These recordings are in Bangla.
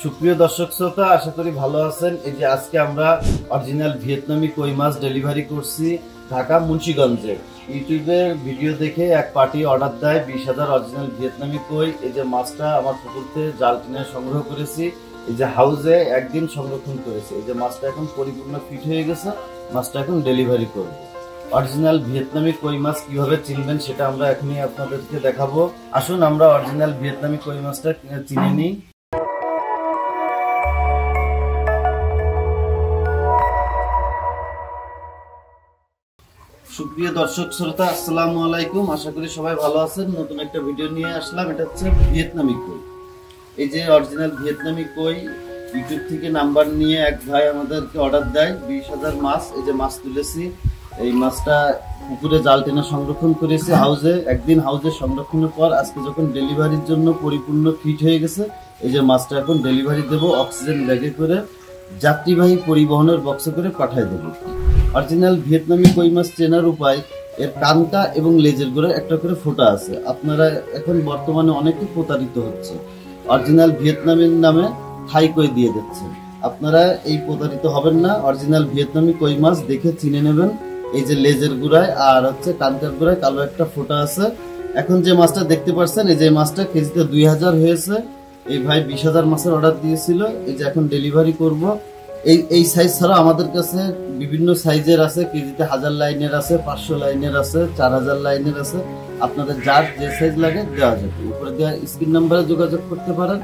সুপ্রিয় দর্শক শ্রোতা, আশা করি ভালো আছেন। এই যে আজকে আমরা অরিজিনাল ভিয়েতনামি কই মাছ ডেলিভারি করছি ঢাকা মুন্সিগঞ্জে। ইউটিউবের ভিডিও দেখে এক পার্টি অর্ডার দেয় 20,000 অরিজিনাল ভিয়েতনামি কই। এই যে মাছটা আমার পুকুরতে জাল টিনে সংগ্রহ করেছি, এই যে হাউজে একদিন সংরক্ষণ করেছি। এই যে মাছটা এখন পরিপূর্ণ ফিট হয়ে গেছে, মাছটা এখন ডেলিভারি করব। অরিজিনাল ভিয়েতনামি কই মাছ কিভাবে চিনবেন সেটা আমরা এখনই আপনাদেরকে দেখাবো। আসুন আমরা অরিজিনাল ভিয়েতনামি কই মাছটা চিনে নিই। সুপ্রিয় দর্শক শ্রোতা, আসসালামু আলাইকুম। আশা করি সবাই ভালো আছেন। নতুন একটা ভিডিও নিয়ে আসলাম। এটা হচ্ছে ভিয়েতনামি কই। এই যে অরিজিনাল ভিয়েতনামি কই, ইউটিউব থেকে নাম্বার নিয়ে এক ভাই আমাদেরকে অর্ডার দেয় 20,000 মাছ। এই যে মাছ তুলেছি, এই মাছটা পুকুরে জাল টেনে সংরক্ষণ করেছি হাউজে। একদিন হাউজে সংরক্ষণের পর আজকে যখন ডেলিভারির জন্য পরিপূর্ণ ফিট হয়ে গেছে, এই যে মাছটা এখন ডেলিভারি দেবো অক্সিজেন ব্যাগে করে, যাত্রীবাহী পরিবহনের বক্সে করে পাঠিয়ে দেবো। অরিজিনাল ভিয়েতনামি কই মাছ চেনার উপায়, এর কানটা এবং লেজের গোড়ায় একটা করে ফোঁটা আছে। আপনারা এখন বর্তমানে অনেকে প্রতারিত হচ্ছে, অরিজিনাল ভিয়েতনামির নামে থাই কই দিয়ে দিচ্ছে। আপনারা এই প্রতারিত হবেন না। অরিজিনাল ভিয়েতনামি কই মাছ দেখে চিনে নেবেন। এই যে লেজের গোড়ায় আর হচ্ছে কানটার গোড়ায় কালো একটা ফোঁটা আছে। এখন যে মাছটা দেখতে পাচ্ছেন, এই যে মাছটা কেজিতে 2,000 হয়েছে। এই ভাই 20,000 মাছের অর্ডার দিয়েছিল। এই যে এখন ডেলিভারি করব। এই সাইজ ছাড়া আমাদের কাছে বিভিন্ন সাইজের আছে। কেজিতে 1000 লাইনের আছে, 500 লাইনের আছে, 4000 লাইনের আছে। আপনাদের যার যে সাইজ লাগে দেওয়া যাবে। উপরে দেওয়া স্ক্রিন নাম্বারে যোগাযোগ করতে পারেন।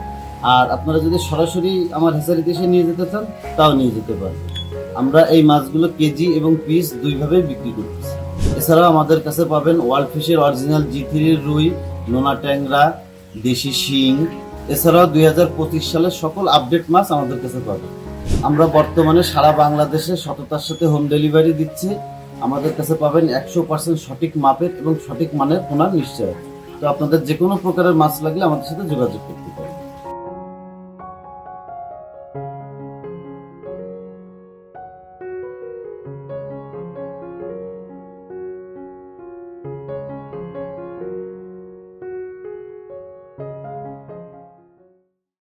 আর আপনারা যদি সরাসরি আমার হেসারিতে এসে নিয়ে যেতে চান, তাও নিয়ে যেতে পারেন। আমরা এই মাছগুলো কেজি এবং পিস দুইভাবে বিক্রি করতেছি। এছাড়াও আমাদের কাছে পাবেন ওয়ার্ল্ড ফিশের অরিজিনাল G3 রুই, নোনা ট্যাংরা, দেশি শিং। এছাড়াও 2025 সালের সকল আপডেট মাছ আমাদের কাছে পাবেন। আমরা বর্তমানে সারা বাংলাদেশে সততার সাথে হোম ডেলিভারি দিচ্ছি। আমাদের কাছে পাবেন 100% সঠিক মাপের এবং সঠিক মানের পোনার নিশ্চয়। তো আপনাদের যে কোনো প্রকারের মাছ লাগলে আমাদের সাথে যোগাযোগ করতে পারেন।